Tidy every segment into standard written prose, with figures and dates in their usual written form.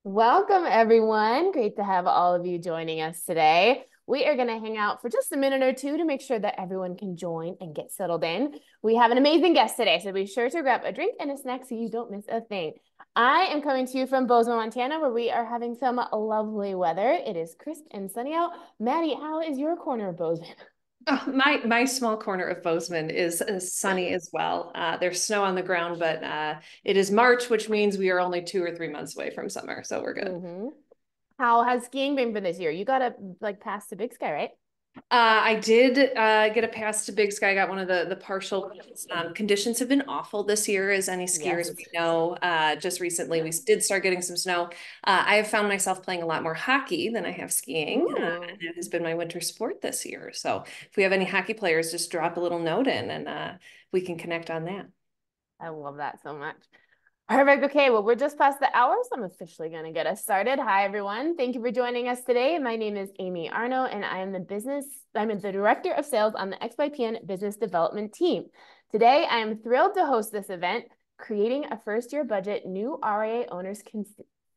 Welcome, everyone. Great to have all of you joining us today. We are going to hang out for just a minute or two to make sure that everyone can join and get settled in. We have an amazing guest today, so be sure to grab a drink and a snack so you don't miss a thing. I am coming to you from Bozeman, Montana, where we are having some lovely weather. It is crisp and sunny out. Maddie, how is your corner of Bozeman? Oh, my small corner of Bozeman is sunny as well. There's snow on the ground, but it is March, which means we are only 2 or 3 months away from summer, so we're good. How has skiing been for this year? You got to pass the Big Sky, right? I did get a pass to Big Sky. I got one of the partial conditions have been awful this year, as any skiers Yes. we know. Just recently, we did start getting some snow. I have found myself playing a lot more hockey than I have skiing. Ooh, And it has been my winter sport this year. So if we have any hockey players, just drop a little note in and we can connect on that. I love that so much. Perfect. Okay, well, we're just past the hour, so I'm officially going to get us started. Hi, everyone. Thank you for joining us today. My name is Amy Arno, and I'm the Director of Sales on the XYPN Business Development team. Today, I am thrilled to host this event, Creating a First-Year Budget New RIA Owners Can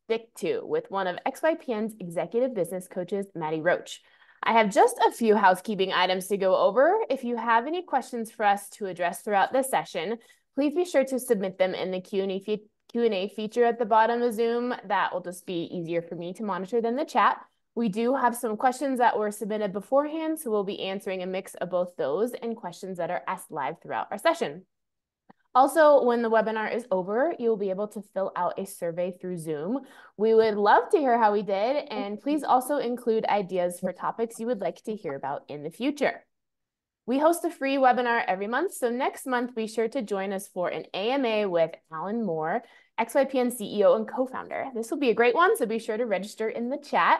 Stick To, with one of XYPN's Executive Business Coaches, Maddy Roche. I have just a few housekeeping items to go over. If you have any questions for us to address throughout this session, please be sure to submit them in the Q&A feature at the bottom of Zoom. That will just be easier for me to monitor than the chat. We do have some questions that were submitted beforehand, so we'll be answering a mix of both those and questions that are asked live throughout our session. Also, when the webinar is over, you'll be able to fill out a survey through Zoom. We would love to hear how we did, and please also include ideas for topics you would like to hear about in the future. We host a free webinar every month, so next month be sure to join us for an AMA with Alan Moore, XYPN CEO and co-founder. This will be a great one, so be sure to register in the chat.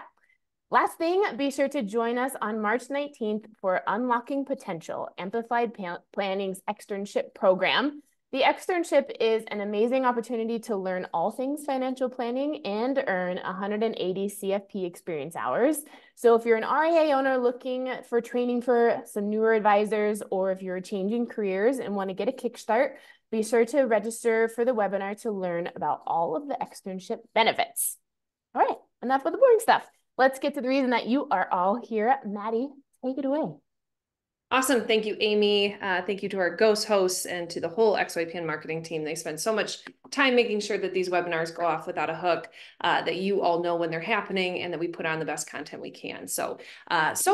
Last thing, be sure to join us on March 19th for Unlocking Potential, Amplified Planning's externship program. The externship is an amazing opportunity to learn all things financial planning and earn 180 CFP experience hours. So if you're an RIA owner looking for training for some newer advisors, or if you're changing careers and want to get a kickstart, be sure to register for the webinar to learn about all of the externship benefits. All right, enough of the boring stuff. Let's get to the reason that you are all here. Maddie, take it away. Awesome. Thank you, Amy. Thank you to our ghost hosts and to the whole XYPN marketing team. They spend so much time making sure that these webinars go off without a hook, that you all know when they're happening and that we put on the best content we can. So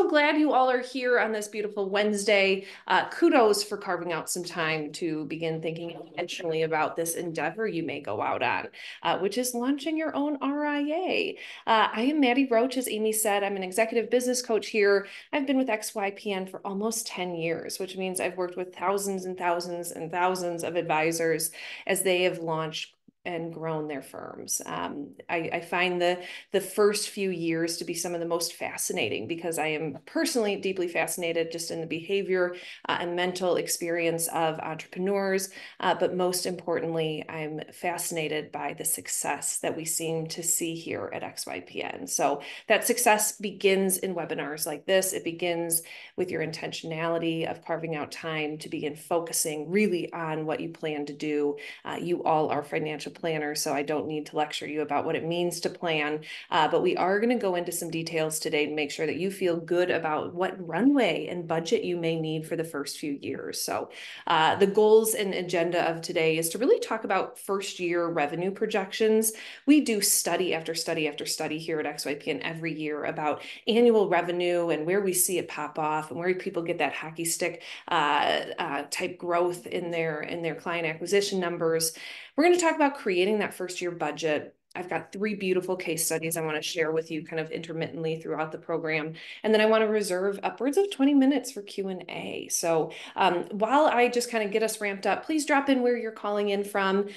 glad you all are here on this beautiful Wednesday. Kudos for carving out some time to begin thinking intentionally about this endeavor you may go out on, which is launching your own RIA. I am Maddy Roche, as Amy said. I'm an executive business coach here. I've been with XYPN for almost 10 years, which means I've worked with thousands and thousands and thousands of advisors as they have launched and grown their firms. I find the first few years to be some of the most fascinating because I am personally deeply fascinated just in the behavior and mental experience of entrepreneurs. But most importantly, I'm fascinated by the success that we seem to see here at XYPN. So that success begins in webinars like this. It begins with your intentionality of carving out time to begin focusing really on what you plan to do. You all are financial planners, so I don't need to lecture you about what it means to plan, but we are going to go into some details today to make sure that you feel good about what runway and budget you may need for the first few years. So the goals and agenda of today is to really talk about first year revenue projections. We do study after study after study here at XYPN every year about annual revenue and where we see it pop off and where people get that hockey stick type growth in their client acquisition numbers. We're going to talk about creating that first year budget. I've got 3 beautiful case studies I want to share with you kind of intermittently throughout the program. And then I want to reserve upwards of 20 minutes for Q&A. So while I just kind of get us ramped up, please drop in where you're calling in from,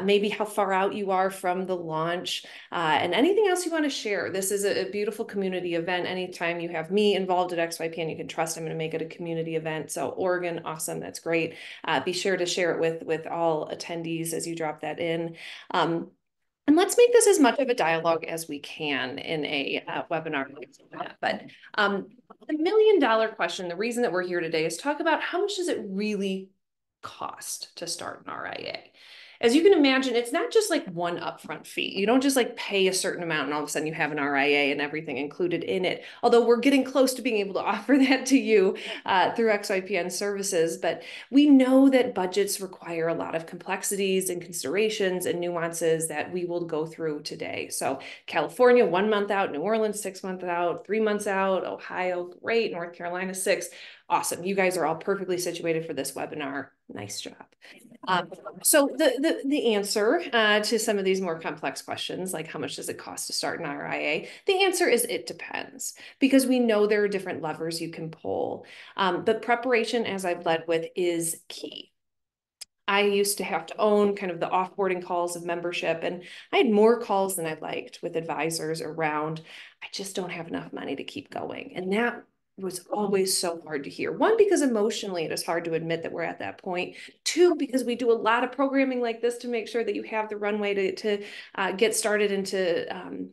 maybe how far out you are from the launch, and anything else you want to share. This is a beautiful community event. Anytime you have me involved at XYPN, you can trust I'm going to make it a community event. So Oregon, awesome. That's great. Be sure to share it with all attendees as you drop that in. And let's make this as much of a dialogue as we can in a webinar like that. But the $1 million question, the reason that we're here today is talk about how much does it really cost to start an RIA? as you can imagine, it's not just like one upfront fee. You don't just like pay a certain amount and all of a sudden you have an RIA and everything included in it. Although we're getting close to being able to offer that to you through XYPN services. But we know that budgets require a lot of complexities and considerations and nuances that we will go through today. So California, 1 month out, New Orleans, 6 months out, 3 months out, Ohio, great, North Carolina, 6. Awesome. You guys are all perfectly situated for this webinar. Nice job. So the answer to some of these more complex questions, like how much does it cost to start an RIA? The answer is it depends, because we know there are different levers you can pull. But preparation, as I've led with, is key. I used to have to own kind of the offboarding calls of membership, and I had more calls than I liked with advisors around, I just don't have enough money to keep going. And that was always so hard to hear. One, because emotionally it is hard to admit that we're at that point. Two, because we do a lot of programming like this to make sure that you have the runway to get started and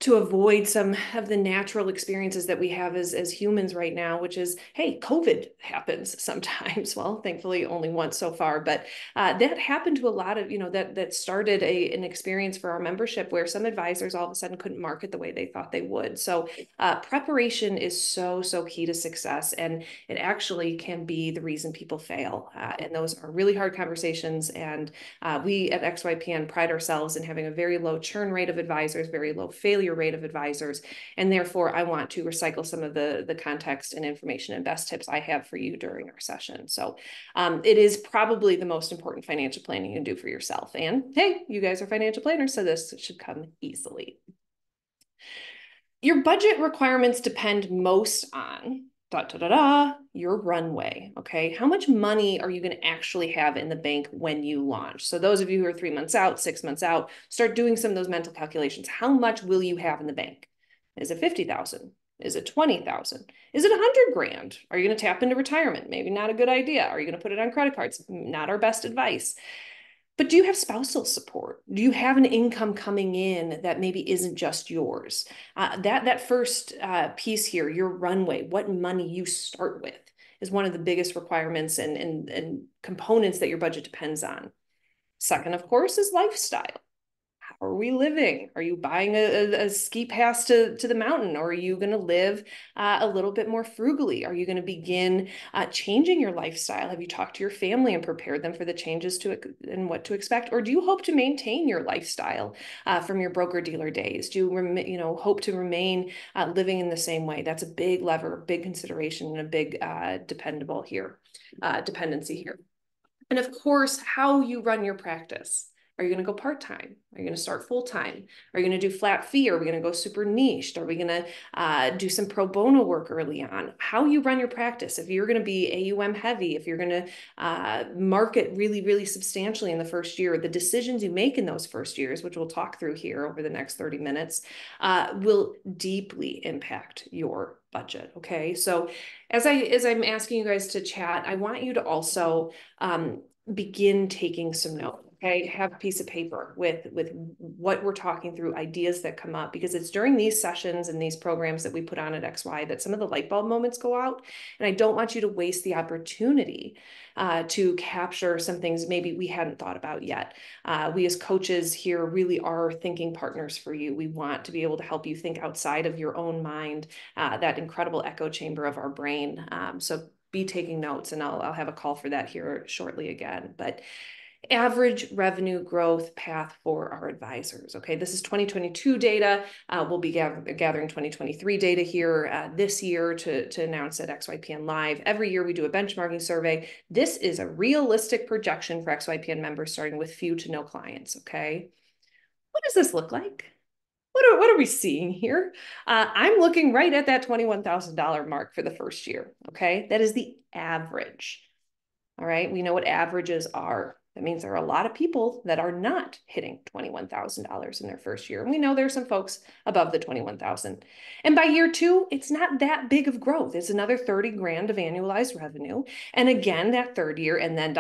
to avoid some of the natural experiences that we have as humans right now, which is, hey, COVID happens sometimes. Well, thankfully only once so far, but that happened to a lot of, that started an experience for our membership where some advisors all of a sudden couldn't market the way they thought they would. So preparation is so key to success, and it actually can be the reason people fail. And those are really hard conversations. And we at XYPN pride ourselves in having a very low churn rate of advisors, very low failure rate of advisors. And therefore, I want to recycle some of the context and information and best tips I have for you during our session. So it is probably the most important financial planning you can do for yourself. And hey, you guys are financial planners, so this should come easily. Your budget requirements depend most on your runway. Okay. How much money are you going to actually have in the bank when you launch? So those of you who are 3 months out, 6 months out, start doing some of those mental calculations. How much will you have in the bank? Is it 50,000? Is it 20,000? Is it 100 grand? Are you going to tap into retirement? Maybe not a good idea. Are you going to put it on credit cards? Not our best advice. But do you have spousal support? Do you have an income coming in that maybe isn't just yours? That first piece here, your runway, what money you start with, is one of the biggest requirements and components that your budget depends on. Second, of course, is lifestyle. How are we living? Are you buying a ski pass to the mountain, or are you going to live a little bit more frugally? Are you going to begin changing your lifestyle? Have you talked to your family and prepared them for the changes and what to expect? Or do you hope to maintain your lifestyle from your broker-dealer days? Do you hope to remain living in the same way? That's a big lever, big consideration, and a big dependency here. And of course, how you run your practice. Are you going to go part-time? Are you going to start full-time? Are you going to do flat fee? Are we going to go super niched? Are we going to do some pro bono work early on? How you run your practice. If you're going to be AUM heavy, if you're going to market really substantially in the first year, the decisions you make in those first years, which we'll talk through here over the next 30 minutes, will deeply impact your budget. Okay. So as I'm asking you guys to chat, I want you to also begin taking some notes. Okay, have a piece of paper with what we're talking through, ideas that come up, because it's during these sessions and these programs that we put on at XY that some of the light bulb moments go out. And I don't want you to waste the opportunity to capture some things maybe we hadn't thought about yet. We as coaches here really are thinking partners for you. We want to be able to help you think outside of your own mind, that incredible echo chamber of our brain. So be taking notes, and I'll have a call for that here shortly again. But average revenue growth path for our advisors. Okay, this is 2022 data. We'll be gathering 2023 data here this year to announce at XYPN Live. Every year we do a benchmarking survey. This is a realistic projection for XYPN members starting with few to no clients. Okay, what does this look like? What are we seeing here? I'm looking right at that $21,000 mark for the first year. Okay, that is the average. All right, we know what averages are. That means there are a lot of people that are not hitting $21,000 in their first year. And we know there's some folks above the 21,000. And by year 2, it's not that big of growth. It's another 30 grand of annualized revenue. And again, that third year, and then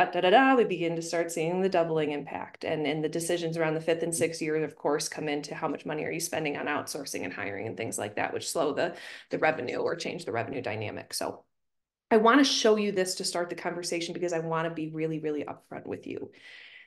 we begin to start seeing the doubling impact. And the decisions around the 5th and 6th year, of course, come into how much money are you spending on outsourcing and hiring and things like that, which slow the revenue or change the revenue dynamic. So I want to show you this to start the conversation because I want to be really upfront with you.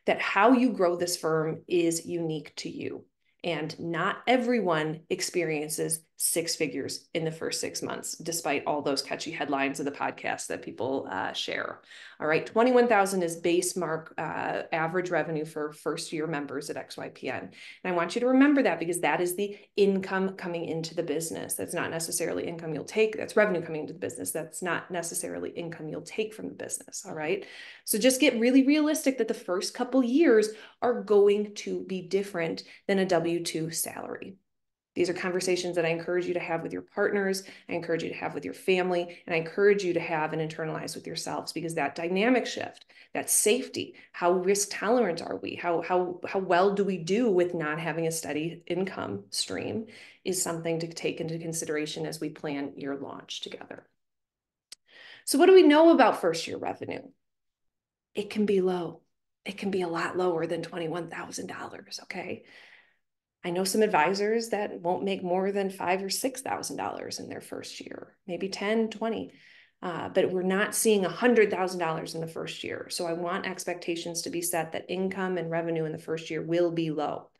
that how you grow this firm is unique to you. And not everyone experiences 6 figures in the first 6 months, despite all those catchy headlines of the podcast that people share. All right, 21,000 is base mark average revenue for first year members at XYPN. And I want you to remember that, because that is the income coming into the business. That's not necessarily income you'll take. That's revenue coming into the business. That's not necessarily income you'll take from the business. All right. So just get really realistic that the first couple years are going to be different than a W-2 salary. These are conversations that I encourage you to have with your partners. I encourage you to have with your family, and I encourage you to have and internalize with yourselves, because that dynamic shift, that safety, how risk tolerant are we? How well do we do with not having a steady income stream is something to take into consideration as we plan your launch together. So what do we know about first year revenue? It can be low. It can be a lot lower than $21,000, okay? I know some advisors that won't make more than $5,000 or $6,000 in their first year, maybe 10, 20. But we're not seeing $100,000 in the first year. So I want expectations to be set that income and revenue in the first year will be low.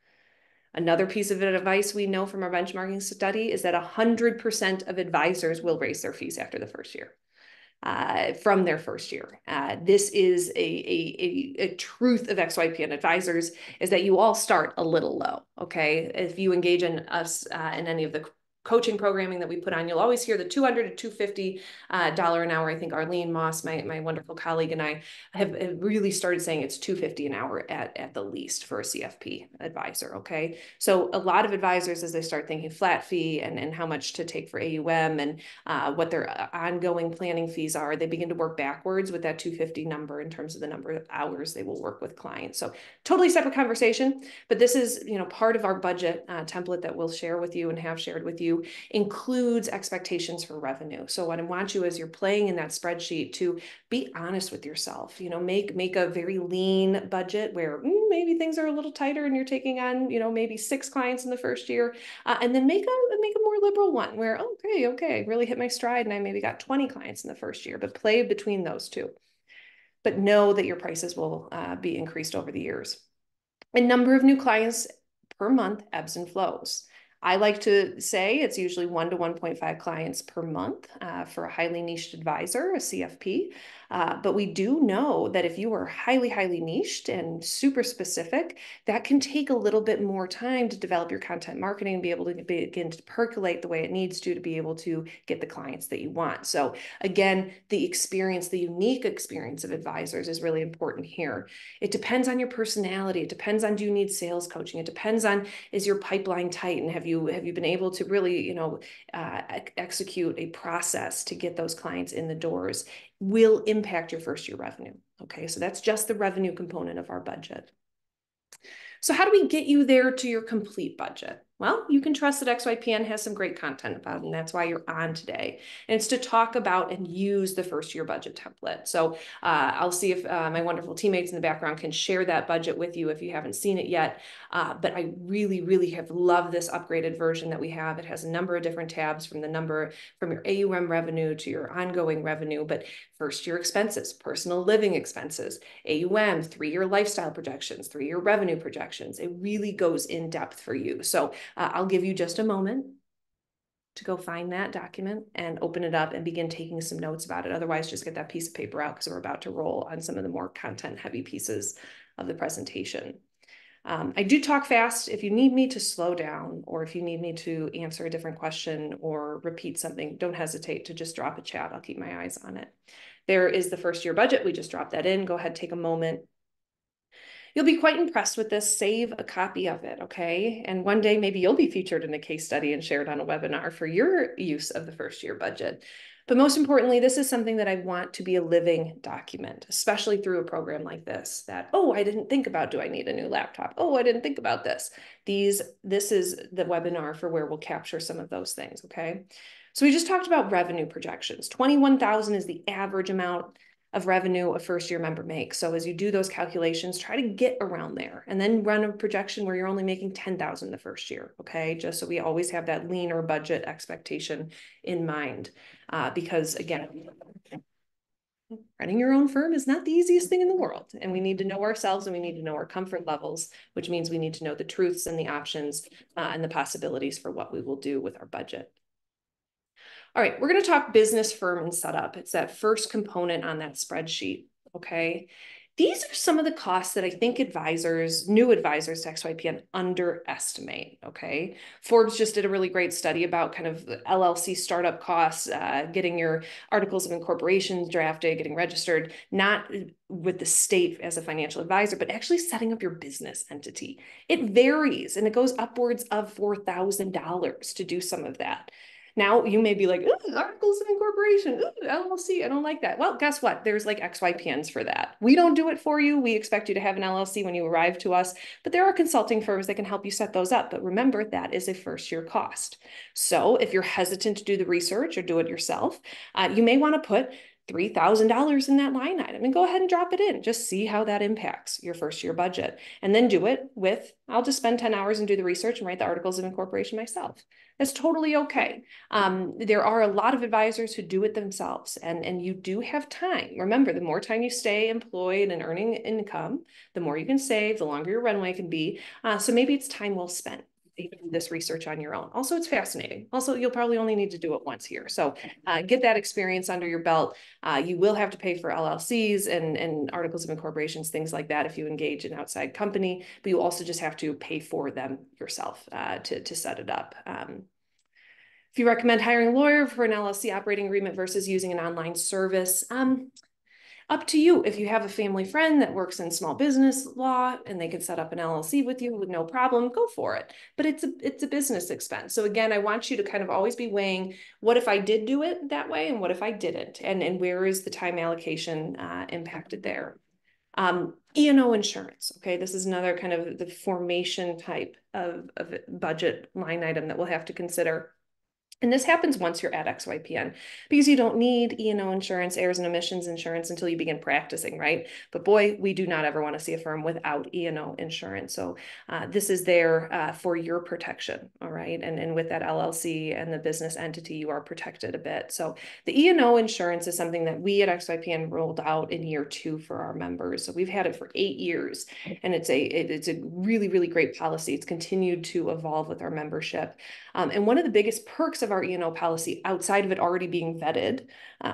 Another piece of advice we know from our benchmarking study is that 100% of advisors will raise their fees after the first year. From their first year. This is a truth of XYPN advisors, is that you all start a little low, okay? If you engage in us in any of the coaching programming that we put on, you'll always hear the $200 to $250 an hour. I think Arlene Moss, my wonderful colleague, and I have really started saying it's $250 an hour at the least for a CFP advisor, okay? So a lot of advisors, as they start thinking flat fee and how much to take for AUM and what their ongoing planning fees are, they begin to work backwards with that $250 number in terms of the number of hours they will work with clients. So totally separate conversation, but this is, part of our budget template that we'll share with you and have shared with you, includes expectations for revenue. So what I want you, as you're playing in that spreadsheet, to be honest with yourself. Make a very lean budget where maybe things are a little tighter and you're taking on, maybe 6 clients in the first year, and then make a more liberal one where, okay, really hit my stride and I maybe got 20 clients in the first year, but play between those two. But know that your prices will be increased over the years. A number of new clients per month ebbs and flows. I like to say it's usually 1 to 1.5 clients per month for a highly niched advisor, a CFP. But we do know that if you are highly, highly niched and super specific, that can take a little bit more time to develop your content marketing and be able to begin to percolate the way it needs to be able to get the clients that you want. So again, the unique experience of advisors is really important here. It depends on your personality. It depends on, do you need sales coaching? It depends on, is your pipeline tight, and have you been able to really execute a process to get those clients in the doors, will impact your first year revenue. Okay, so that's just the revenue component of our budget. So how do we get you there to your complete budget? Well, you can trust that XYPN has some great content about it, and that's why you're on today. And it's to talk about and use the first year budget template. So I'll see if my wonderful teammates in the background can share that budget with you if you haven't seen it yet. But I really, really have loved this upgraded version that we have. It has a number of different tabs from your AUM revenue to your ongoing revenue, but first year expenses, personal living expenses, AUM, 3-year lifestyle projections, 3-year revenue projections. It really goes in depth for you. So I'll give you just a moment to go find that document and open it up and begin taking some notes about it. Otherwise, just get that piece of paper out, because we're about to roll on some of the more content heavy pieces of the presentation. I do talk fast. If you need me to slow down, or if you need me to answer a different question or repeat something, don't hesitate to just drop a chat. I'll keep my eyes on it. There is the first year budget. We just dropped that in. Go ahead, take a moment. You'll be quite impressed with this. Save a copy of it, okay? And one day, maybe you'll be featured in a case study and shared on a webinar for your use of the first year budget. But most importantly, this is something that I want to be a living document, especially through a program like this, that, I didn't think about, do I need a new laptop? I didn't think about this. This is the webinar for where we'll capture some of those things, okay? So we just talked about revenue projections. 21,000 is the average amount of revenue a first year member makes. So as you do those calculations, try to get around there, and then run a projection where you're only making 10,000 the first year, okay? Just so we always have that leaner budget expectation in mind. Because again, running your own firm is not the easiest thing in the world. And we need to know ourselves and we need to know our comfort levels, which means we need to know the truths and the options and the possibilities for what we will do with our budget. All right, we're going to talk business firm and setup. It's that first component on that spreadsheet, okay? These are some of the costs that I think advisors, new advisors to XYPN underestimate, okay? Forbes just did a really great study about kind of LLC startup costs, getting your articles of incorporation drafted, getting registered, not with the state as a financial advisor, but actually setting up your business entity. It varies and it goes upwards of $4,000 to do some of that. Now you may be like, articles of incorporation, LLC, I don't like that. Well, guess what? There's like XYPNs for that. We don't do it for you. We expect you to have an LLC when you arrive to us, but there are consulting firms that can help you set those up. But remember, that is a first year cost. So if you're hesitant to do the research or do it yourself, you may want to put $3,000 in that line item and go ahead and drop it in. Just see how that impacts your first year budget. And then do it with, I'll just spend 10 hours and do the research and write the articles of incorporation myself. That's totally okay. There are a lot of advisors who do it themselves and you do have time. Remember, the more time you stay employed and earning income, the more you can save, the longer your runway can be. So maybe it's time well spent. This research on your own. Also, it's fascinating. Also, you'll probably only need to do it once here. So get that experience under your belt. You will have to pay for LLCs and articles of incorporations, things like that if you engage an outside company, but you also just have to pay for them yourself to set it up. If you recommend hiring a lawyer for an LLC operating agreement versus using an online service, up to you. If you have a family friend that works in small business law and they can set up an LLC with you with no problem, go for it. But it's a business expense. So again, I want you to kind of always be weighing, what if I did do it that way and what if I didn't? And where is the time allocation impacted there? E&O insurance. Okay, this is another kind of the formation type of budget line item that we'll have to consider. And this happens once you're at XYPN because you don't need E&O insurance, errors and omissions insurance until you begin practicing, right? But boy, we do not ever want to see a firm without E&O insurance. So this is there for your protection, all right? And with that LLC and the business entity, you are protected a bit. So the E&O insurance is something that we at XYPN rolled out in year 2 for our members. So we've had it for 8 years, and it's a really, really great policy. It's continued to evolve with our membership. And one of the biggest perks of our E&O policy, outside of it already being vetted,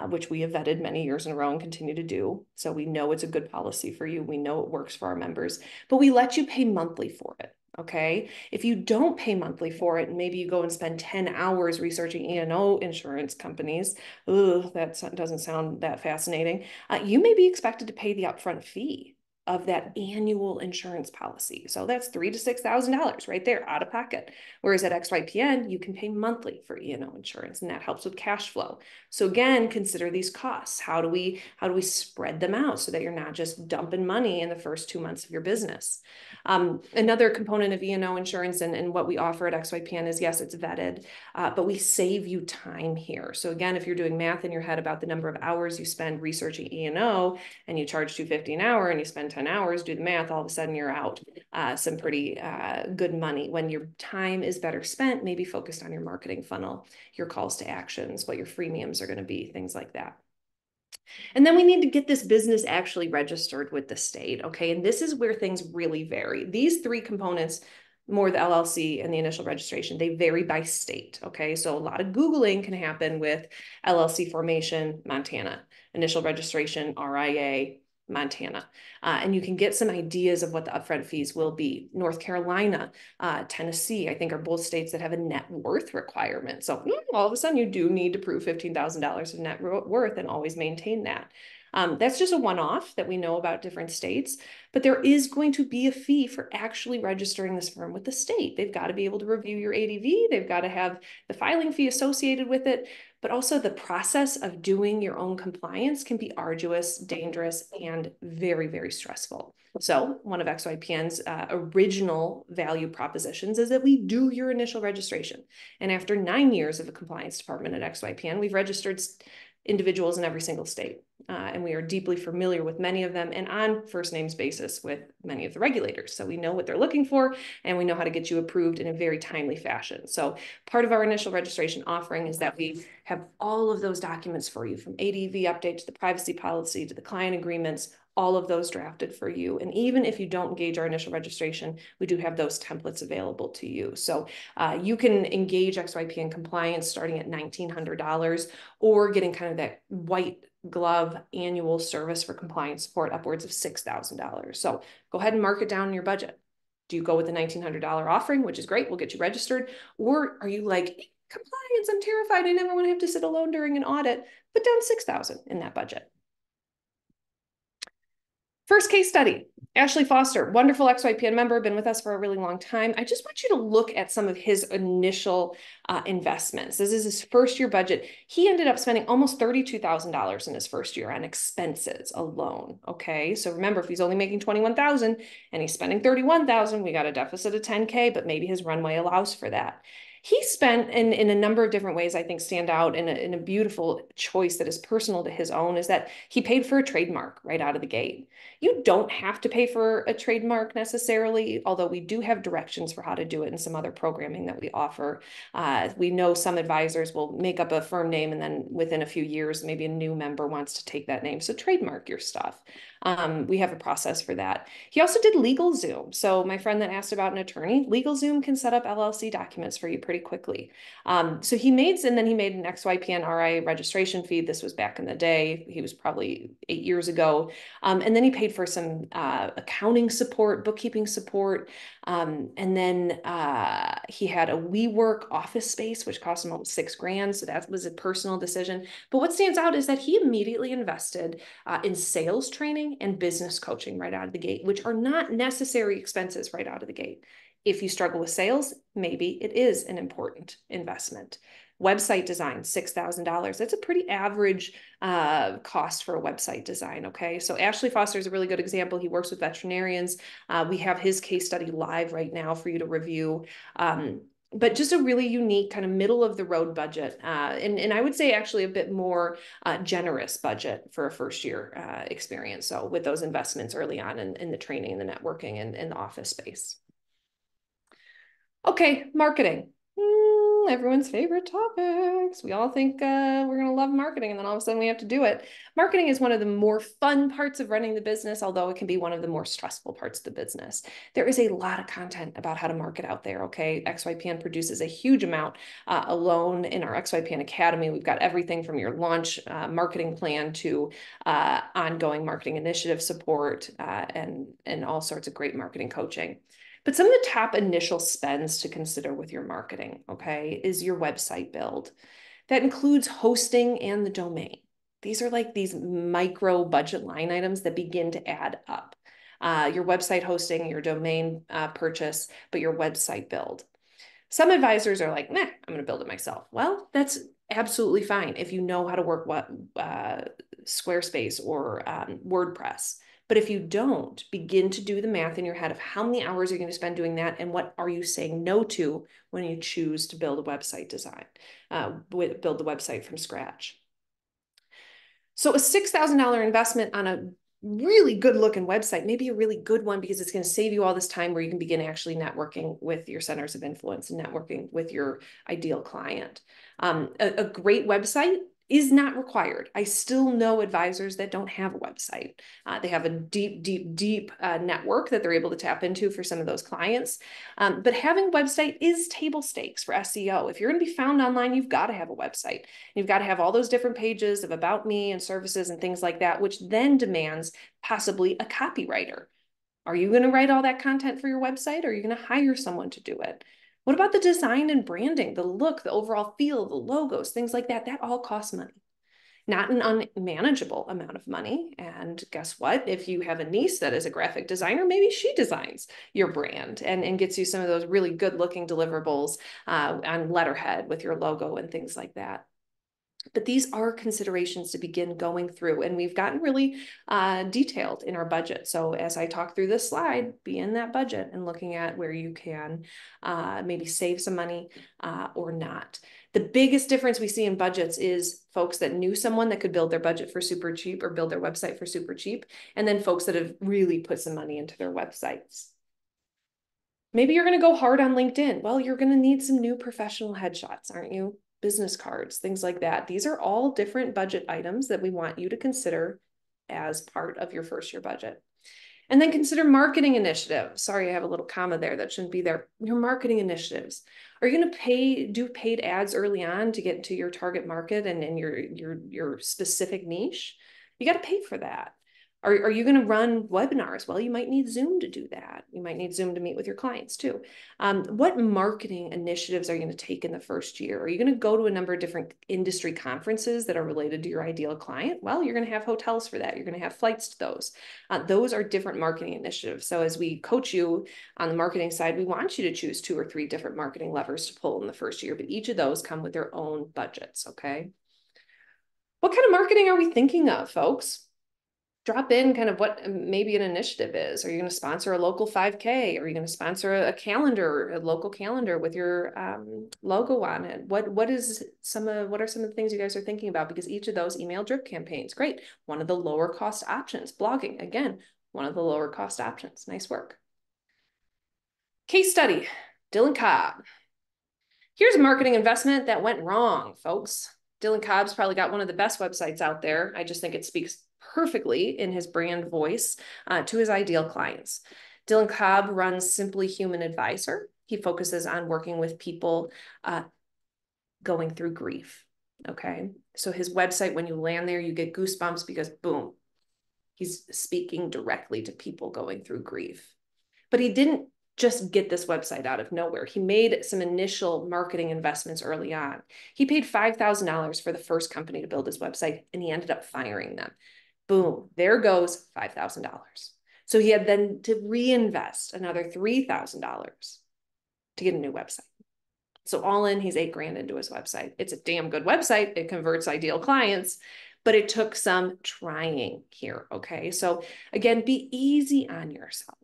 which we have vetted many years in a row and continue to do, so we know it's a good policy for you, we know it works for our members, but we let you pay monthly for it. Okay, if you don't pay monthly for it, and maybe you go and spend 10 hours researching E&O insurance companies, that doesn't sound that fascinating, you may be expected to pay the upfront fee of that annual insurance policy. So that's $3,000 to $6,000 right there out of pocket. Whereas at XYPN, you can pay monthly for E&O insurance, and that helps with cash flow. So again, consider these costs. How do we spread them out so that you're not just dumping money in the first 2 months of your business? Another component of E&O insurance and what we offer at XYPN is, yes, it's vetted, but we save you time here. So again, if you're doing math in your head about the number of hours you spend researching E&O and you charge $250 an hour and you spend 10 hours, do the math, all of a sudden you're out some pretty good money when your time is better spent, maybe focused on your marketing funnel, your calls to actions, what your freemiums are going to be, things like that. And then we need to get this business actually registered with the state, okay? And this is where things really vary. These 3 components, more the LLC and the initial registration, they vary by state, okay? So a lot of Googling can happen with LLC formation, Montana, initial registration, RIA, Montana. And you can get some ideas of what the upfront fees will be. North Carolina, Tennessee, I think are both states that have a net worth requirement. So all of a sudden you do need to prove $15,000 of net worth and always maintain that. That's just a one-off that we know about different states, but there is going to be a fee for actually registering this firm with the state. They've got to be able to review your ADV. They've got to have the filing fee associated with it, but also the process of doing your own compliance can be arduous, dangerous, and very, very stressful. So one of XYPN's original value propositions is that we do your initial registration. And after 9 years of a compliance department at XYPN, we've registered individuals in every single state. And we are deeply familiar with many of them and on first names basis with many of the regulators. So we know what they're looking for and we know how to get you approved in a very timely fashion. So part of our initial registration offering is that we have all of those documents for you, from ADV update to the privacy policy to the client agreements, all of those drafted for you. And even if you don't engage our initial registration, we do have those templates available to you. So you can engage XYPN compliance starting at $1,900 or getting kind of that white glove annual service for compliance support upwards of $6,000. So go ahead and mark it down in your budget. Do you go with the $1,900 offering, which is great, we'll get you registered? Or are you like, compliance, I'm terrified, I never want to have to sit alone during an audit? Put down $6,000 in that budget. First case study, Ashley Foster, wonderful XYPN member, been with us for a really long time. I just want you to look at some of his initial investments. This is his first year budget. He ended up spending almost $32,000 in his first year on expenses alone. Okay, so remember, if he's only making $21,000 and he's spending $31,000, we got a deficit of $10K, but maybe his runway allows for that. He spent in a number of different ways, I think, stand out in a beautiful choice that is personal to his own, is that he paid for a trademark right out of the gate. You don't have to pay for a trademark necessarily, although we do have directions for how to do it in some other programming that we offer. We know some advisors will make up a firm name and then within a few years, maybe a new member wants to take that name. So trademark your stuff. We have a process for that. He also did LegalZoom. So my friend that asked about an attorney, LegalZoom can set up LLC documents for you pretty quickly. So he made an XYPN RIA registration fee. This was back in the day. He was probably 8 years ago. And then he paid for some accounting support, bookkeeping support. And then he had a WeWork office space, which cost him almost $6,000. So that was a personal decision. But what stands out is that he immediately invested in sales training and business coaching right out of the gate, which are not necessary expenses right out of the gate. If you struggle with sales, maybe it is an important investment. Website design, $6,000. That's a pretty average cost for a website design, okay? So Ashley Foster is a really good example. He works with veterinarians. We have his case study live right now for you to review. But just a really unique kind of middle of the road budget. And I would say actually a bit more generous budget for a first year experience. So with those investments early on in the training and the networking and the office space. Okay, marketing. Everyone's favorite topics. We all think we're going to love marketing, and then all of a sudden we have to do it. Marketing is one of the more fun parts of running the business, although it can be one of the more stressful parts of the business. There is a lot of content about how to market out there, okay? XYPN produces a huge amount alone in our XYPN Academy. We've got everything from your launch marketing plan to ongoing marketing initiative support and all sorts of great marketing coaching. But some of the top initial spends to consider with your marketing, okay, is your website build. That includes hosting and the domain. These are like these micro budget line items that begin to add up. Your website hosting, your domain purchase, but your website build. Some advisors are like, meh, I'm going to build it myself. Well, that's absolutely fine if you know how to work Squarespace or WordPress. But if you don't, begin to do the math in your head of how many hours you're going to spend doing that and what are you saying no to when you choose to build a website design, build the website from scratch. So a $6,000 investment on a really good looking website, maybe a really good one because it's going to save you all this time where you can begin actually networking with your centers of influence and networking with your ideal client. A great website is not required. I still know advisors that don't have a website. They have a deep network that they're able to tap into for some of those clients. But having a website is table stakes for SEO. If you're going to be found online, you've got to have a website. You've got to have all those different pages of about me and services and things like that, which then demands possibly a copywriter. Are you going to write all that content for your website, or are you going to hire someone to do it? What about the design and branding, the look, the overall feel, the logos, things like that? That all costs money, not an unmanageable amount of money. And guess what? If you have a niece that is a graphic designer, maybe she designs your brand and gets you some of those really good looking deliverables on letterhead with your logo and things like that. But these are considerations to begin going through, and we've gotten really detailed in our budget. So as I talk through this slide, be in that budget and looking at where you can maybe save some money or not. The biggest difference we see in budgets is folks that knew someone that could build their budget for super cheap or build their website for super cheap, and then folks that have really put some money into their websites. Maybe you're going to go hard on LinkedIn. Well, you're going to need some new professional headshots, aren't you? Business cards, things like that. These are all different budget items that we want you to consider as part of your first year budget. And then consider marketing initiatives. Sorry, I have a little comma there that shouldn't be there. Your marketing initiatives. Are you going to do paid ads early on to get into your target market and in your specific niche? You got to pay for that. Are you going to run webinars? Well, you might need Zoom to do that. You might need Zoom to meet with your clients too. What marketing initiatives are you going to take in the first year? Are you going to go to a number of different industry conferences that are related to your ideal client? Well, you're going to have hotels for that. You're going to have flights to those. Those are different marketing initiatives. So as we coach you on the marketing side, we want you to choose 2 or 3 different marketing levers to pull in the first year, but each of those come with their own budgets, okay? What kind of marketing are we thinking of, folks? Drop in kind of what maybe an initiative is. Are you going to sponsor a local 5K? Are you going to sponsor a calendar, a local calendar with your logo on it? What are some of the things you guys are thinking about? Because each of those email drip campaigns, great. One of the lower cost options. Blogging, again, one of the lower cost options. Nice work. Case study, Dylan Cobb. Here's a marketing investment that went wrong, folks. Dylan Cobb's probably got one of the best websites out there. I just think it speaks perfectly in his brand voice to his ideal clients. Dylan Cobb runs Simply Human Advisor. He focuses on working with people going through grief. Okay. So his website, when you land there, you get goosebumps because boom, he's speaking directly to people going through grief. But he didn't just get this website out of nowhere. He made some initial marketing investments early on. He paid $5,000 for the first company to build his website, and he ended up firing them. Boom, there goes $5,000. So he had then to reinvest another $3,000 to get a new website. So all in, he's $8,000 into his website. It's a damn good website. It converts ideal clients, but it took some trying here, okay? So again, be easy on yourselves.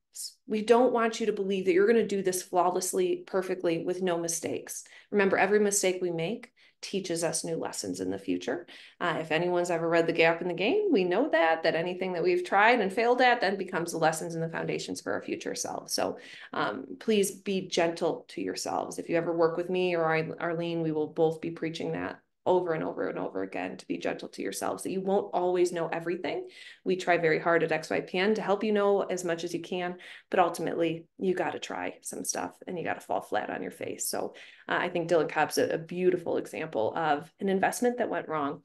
We don't want you to believe that you're going to do this flawlessly, perfectly, with no mistakes. Remember, every mistake we make teaches us new lessons in the future. If anyone's ever read The Gap in the Game, we know that anything that we've tried and failed at then becomes the lessons and the foundations for our future selves. So please be gentle to yourselves. If you ever work with me or Arlene, we will both be preaching that over and over and over again, to be gentle to yourselves, that you won't always know everything. We try very hard at XYPN to help you know as much as you can, but ultimately you got to try some stuff and you got to fall flat on your face. So I think Dylan Cobb's a beautiful example of an investment that went wrong.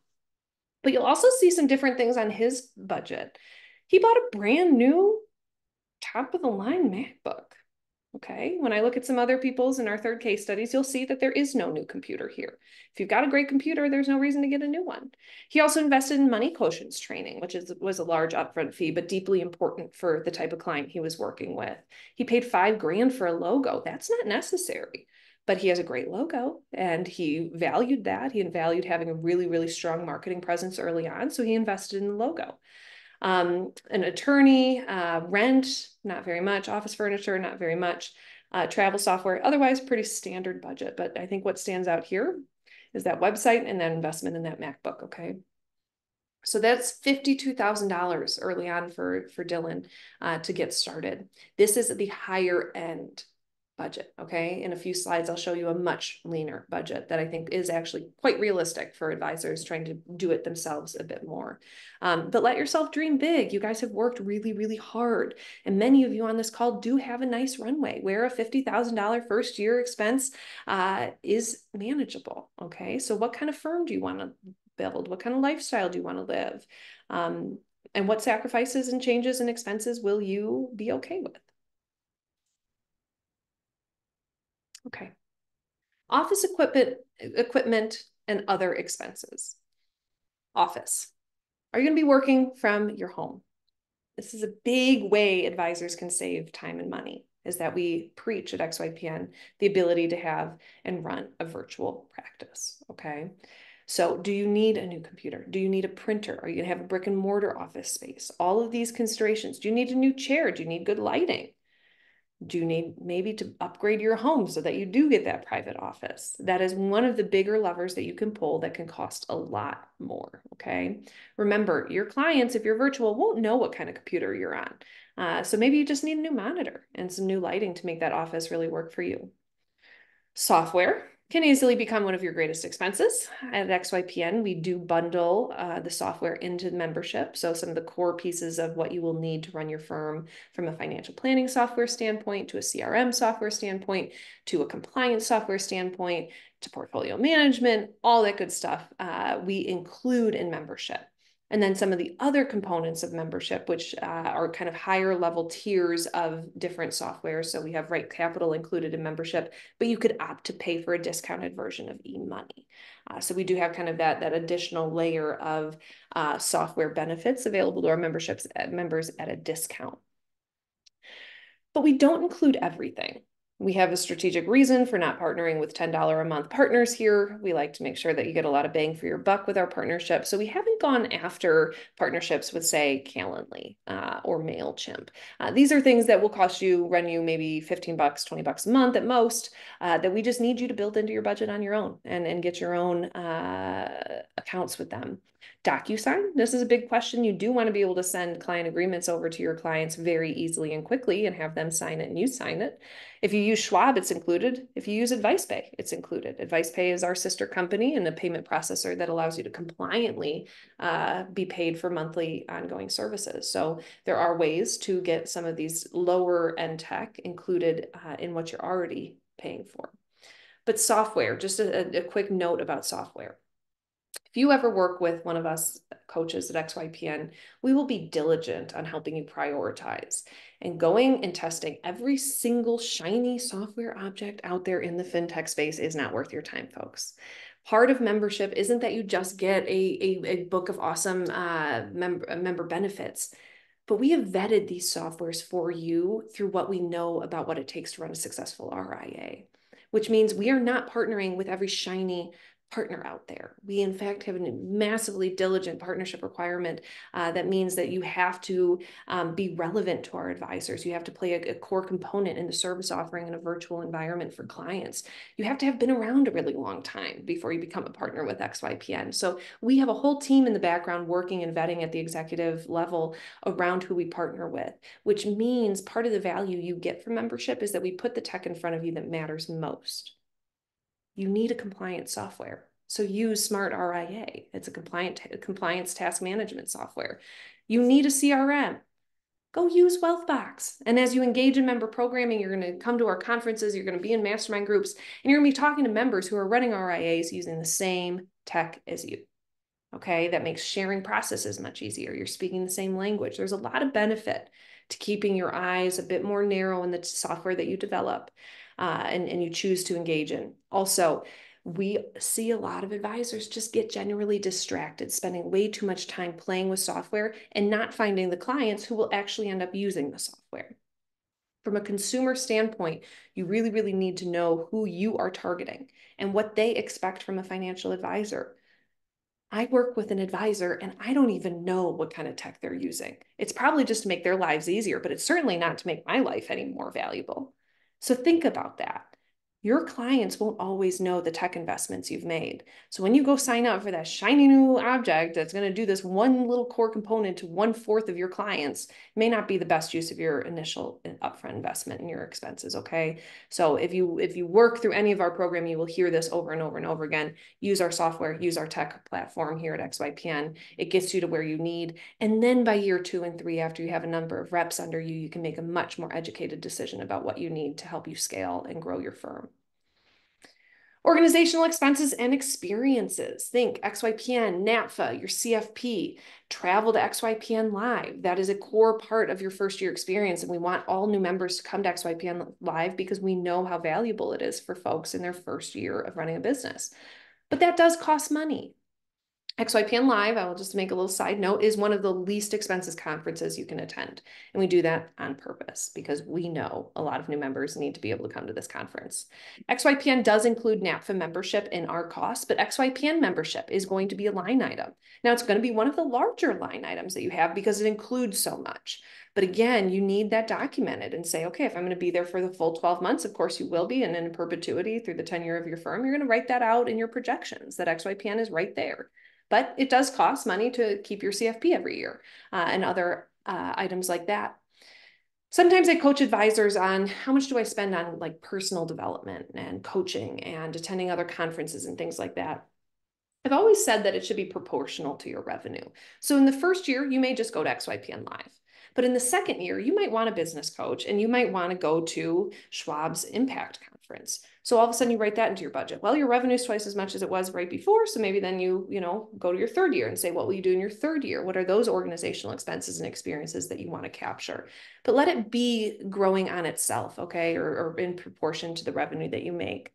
But you'll also see some different things on his budget. He bought a brand new top of the line MacBook. Okay, when I look at some other people's in our third case studies, you'll see that there is no new computer here. If you've got a great computer, there's no reason to get a new one. He also invested in money quotients training, which was a large upfront fee, but deeply important for the type of client he was working with. He paid $5,000 for a logo. That's not necessary, but he has a great logo and he valued that. He valued having a really, really strong marketing presence early on, so he invested in the logo. An attorney, rent, not very much, office furniture, not very much, travel software, otherwise pretty standard budget. But I think what stands out here is that website and that investment in that MacBook, okay? So that's $52,000 early on for Dylan to get started. This is the higher end budget, okay? In a few slides, I'll show you a much leaner budget that I think is actually quite realistic for advisors trying to do it themselves a bit more. But let yourself dream big. You guys have worked really, really hard. And many of you on this call do have a nice runway where a $50,000 first year expense is manageable, okay? So what kind of firm do you want to build? What kind of lifestyle do you want to live? And what sacrifices and changes and expenses will you be okay with? Okay. Office equipment and other expenses. Office. Are you going to be working from your home? This is a big way advisors can save time and money, is that we preach at XYPN the ability to have and run a virtual practice, okay? So do you need a new computer? Do you need a printer? Are you going to have a brick and mortar office space? All of these considerations. Do you need a new chair? Do you need good lighting? Do you need maybe to upgrade your home so that you do get that private office? That is one of the bigger levers that you can pull that can cost a lot more, okay? Remember, your clients, if you're virtual, won't know what kind of computer you're on. So maybe you just need a new monitor and some new lighting to make that office really work for you. Software can easily become one of your greatest expenses. At XYPN, we do bundle the software into the membership. So some of the core pieces of what you will need to run your firm from a financial planning software standpoint, to a CRM software standpoint, to a compliance software standpoint, to portfolio management, all that good stuff, we include in membership. And then some of the other components of membership, which are kind of higher level tiers of different software. So we have Right Capital included in membership, but you could opt to pay for a discounted version of eMoney. So we do have kind of that additional layer of software benefits available to our members at a discount. But we don't include everything. We have a strategic reason for not partnering with $10 a month partners here. We like to make sure that you get a lot of bang for your buck with our partnership. So we haven't gone after partnerships with, say, Calendly or MailChimp. These are things that will run you maybe 15 bucks, 20 bucks a month at most, that we just need you to build into your budget on your own and get your own accounts with them. DocuSign, this is a big question. You do want to be able to send client agreements over to your clients very easily and quickly and have them sign it and you sign it. If you use Schwab, it's included. If you use AdvicePay, it's included. AdvicePay is our sister company and a payment processor that allows you to compliantly be paid for monthly ongoing services. So there are ways to get some of these lower end tech included in what you're already paying for. But software, just a quick note about software. If you ever work with one of us coaches at XYPN, we will be diligent on helping you prioritize. And going and testing every single shiny software object out there in the fintech space is not worth your time, folks. Part of membership isn't that you just get a book of awesome member benefits, but we have vetted these softwares for you through what we know about what it takes to run a successful RIA, which means we are not partnering with every shiny partner out there. We, in fact, have a massively diligent partnership requirement that means that you have to be relevant to our advisors. You have to play a core component in the service offering in a virtual environment for clients. You have to have been around a really long time before you become a partner with XYPN. So we have a whole team in the background working and vetting at the executive level around who we partner with, which means part of the value you get from membership is that we put the tech in front of you that matters most. You need a compliance software. So use Smart RIA. It's a compliance task management software. You need a CRM. Go use WealthBox. And as you engage in member programming, you're going to come to our conferences, you're going to be in mastermind groups, and you're going to be talking to members who are running RIAs using the same tech as you. Okay, that makes sharing processes much easier. You're speaking the same language. There's a lot of benefit to keeping your eyes a bit more narrow in the software that you develop and you choose to engage in. Also, we see a lot of advisors just get generally distracted, spending way too much time playing with software and not finding the clients who will actually end up using the software. From a consumer standpoint, you really, really need to know who you are targeting and what they expect from a financial advisor. I work with an advisor and I don't even know what kind of tech they're using. It's probably just to make their lives easier, but it's certainly not to make my life any more valuable. So think about that. Your clients won't always know the tech investments you've made. So when you go sign up for that shiny new object that's going to do this one little core component to 1/4 of your clients, it may not be the best use of your initial upfront investment and your expenses, okay? So if you work through any of our program, you will hear this over and over and over again. Use our software, use our tech platform here at XYPN. It gets you to where you need. And then by year 2 and 3, after you have a number of reps under you, you can make a much more educated decision about what you need to help you scale and grow your firm. Organizational expenses and experiences. Think XYPN, NAPFA, your CFP, travel to XYPN Live. That is a core part of your first year experience. And we want all new members to come to XYPN Live because we know how valuable it is for folks in their first year of running a business. But that does cost money. XYPN Live, I will just make a little side note, is one of the least expensive conferences you can attend. And we do that on purpose because we know a lot of new members need to be able to come to this conference. XYPN does include NAPFA membership in our cost, but XYPN membership is going to be a line item. Now, it's going to be one of the larger line items that you have because it includes so much. But again, you need that documented and say, okay, if I'm going to be there for the full 12 months, of course you will be, and in perpetuity through the tenure of your firm, you're going to write that out in your projections that XYPN is right there. But it does cost money to keep your CFP every year and other items like that. Sometimes I coach advisors on how much do I spend on like personal development and coaching and attending other conferences and things like that. I've always said that it should be proportional to your revenue. So in the first year, you may just go to XYPN Live. But in the second year, you might want a business coach and you might want to go to Schwab's Impact Conference. So all of a sudden you write that into your budget. Well, your revenue is twice as much as it was right before. So maybe then you go to your third year and say, what will you do in your third year? What are those organizational expenses and experiences that you want to capture? But let it be growing on itself, okay? Or in proportion to the revenue that you make.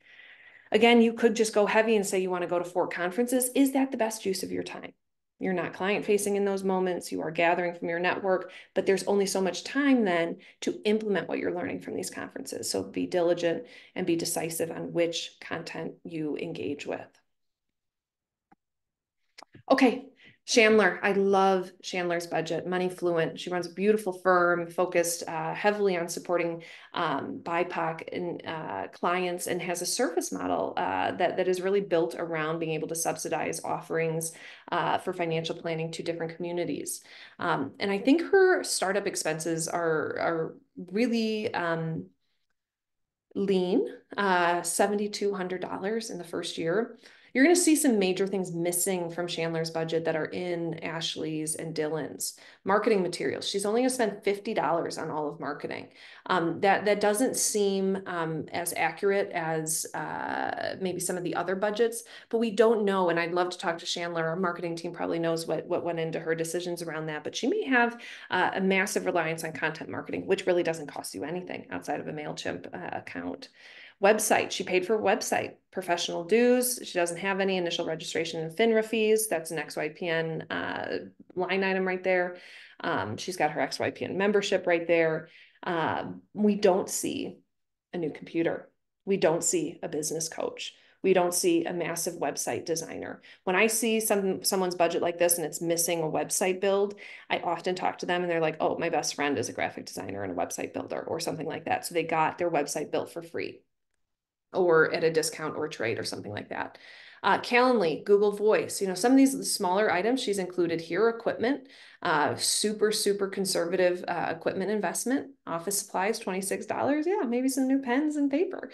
Again, you could just go heavy and say you want to go to 4 conferences. Is that the best use of your time? You're not client facing in those moments. You are gathering from your network, but there's only so much time then to implement what you're learning from these conferences. So be diligent and be decisive on which content you engage with. Okay, Chandler. I love Chandler's budget, money fluent. She runs a beautiful firm focused heavily on supporting BIPOC and clients, and has a service model that is really built around being able to subsidize offerings for financial planning to different communities. And I think her startup expenses are really lean, $7,200 in the first year. You're going to see some major things missing from Chandler's budget that are in Ashley's and Dylan's. Marketing materials. She's only going to spend $50 on all of marketing. That doesn't seem as accurate as maybe some of the other budgets, but we don't know. And I'd love to talk to Chandler. Our marketing team probably knows what went into her decisions around that, but she may have a massive reliance on content marketing, which really doesn't cost you anything outside of a MailChimp account. Website, she paid for website, professional dues. She doesn't have any initial registration and FINRA fees. That's an XYPN line item right there. She's got her XYPN membership right there. We don't see a new computer. We don't see a business coach. We don't see a massive website designer. When I see someone's budget like this and it's missing a website build, I often talk to them and they're like, oh, my best friend is a graphic designer and a website builder or something like that. So they got their website built for free, or at a discount or trade or something like that. Calendly, Google Voice, some of these smaller items she's included here. Equipment, super conservative equipment investment. Office supplies, $26. Yeah, maybe some new pens and paper.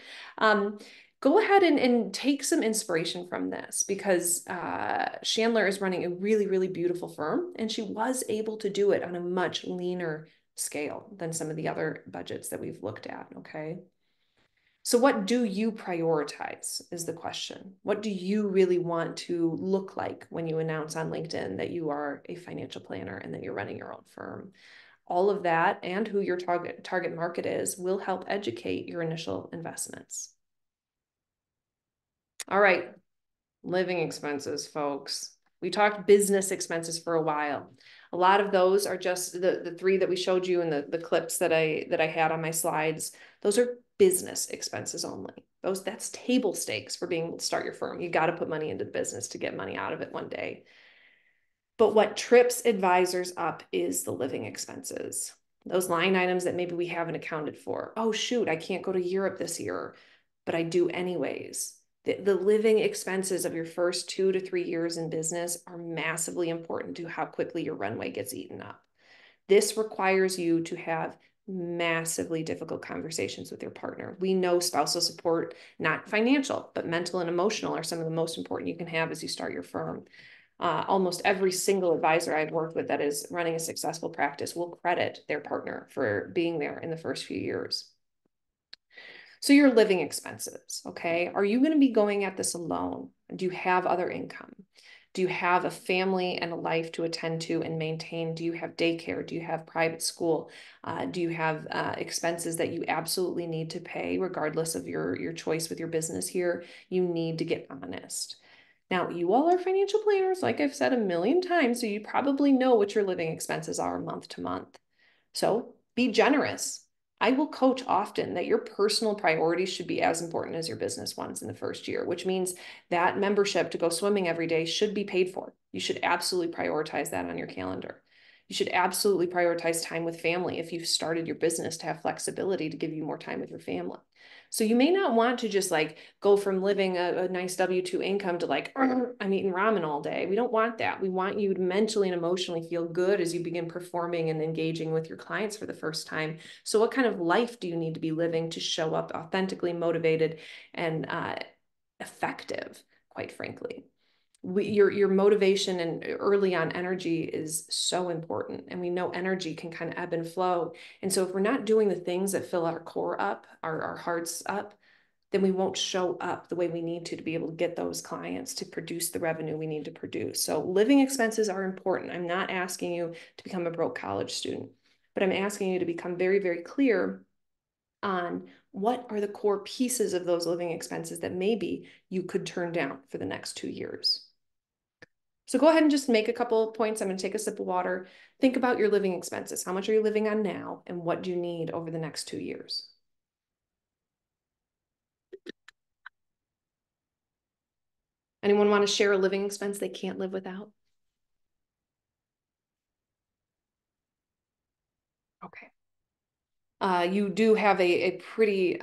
Go ahead and take some inspiration from this, because Chandler is running a really beautiful firm, and she was able to do it on a much leaner scale than some of the other budgets that we've looked at, okay? So what do you prioritize is the question. What do you really want to look like when you announce on LinkedIn that you are a financial planner and that you're running your own firm? All of that and who your target market is will help educate your initial investments. All right, living expenses, folks. We talked business expenses for a while. A lot of those are just the 3 that we showed you in the clips that I had on my slides. Those are business expenses only. That's table stakes for being able to start your firm. You got to put money into the business to get money out of it one day. But what trips advisors up is the living expenses. Those line items that maybe we haven't accounted for. Oh, shoot, I can't go to Europe this year, but I do anyways. The living expenses of your first 2 to 3 years in business are massively important to how quickly your runway gets eaten up. This requires you to have massively difficult conversations with your partner. We know spousal support, not financial, but mental and emotional, are some of the most important you can have as you start your firm. Almost every single advisor I've worked with that is running a successful practice will credit their partner for being there in the first few years. So your living expenses, okay? Are you going to be going at this alone? Do you have other income? Do you have a family and a life to attend to and maintain? Do you have daycare? Do you have private school? Do you have expenses that you absolutely need to pay regardless of your choice with your business here? You need to get honest. Now, you all are financial planners, like I've said a million times, so you probably know what your living expenses are month to month. So be generous. I will coach often that your personal priorities should be as important as your business ones in the first year, which means that membership to go swimming every day should be paid for. You should absolutely prioritize that on your calendar. You should absolutely prioritize time with family if you've started your business to have flexibility to give you more time with your family. So you may not want to just like go from living a nice W-2 income to like, I'm eating ramen all day. We don't want that. We want you to mentally and emotionally feel good as you begin performing and engaging with your clients for the first time. So what kind of life do you need to be living to show up authentically motivated and effective, quite frankly? Your motivation and early on energy is so important. And we know energy can kind of ebb and flow. And so if we're not doing the things that fill our core up, our hearts up, then we won't show up the way we need to be able to get those clients to produce the revenue we need to produce. So living expenses are important. I'm not asking you to become a broke college student, but I'm asking you to become very, very clear on what are the core pieces of those living expenses that maybe you could turn down for the next 2 years. So go ahead and just make a couple of points. I'm going to take a sip of water. Think about your living expenses. How much are you living on now? And what do you need over the next 2 years? Anyone want to share a living expense they can't live without? Okay. You do have a pretty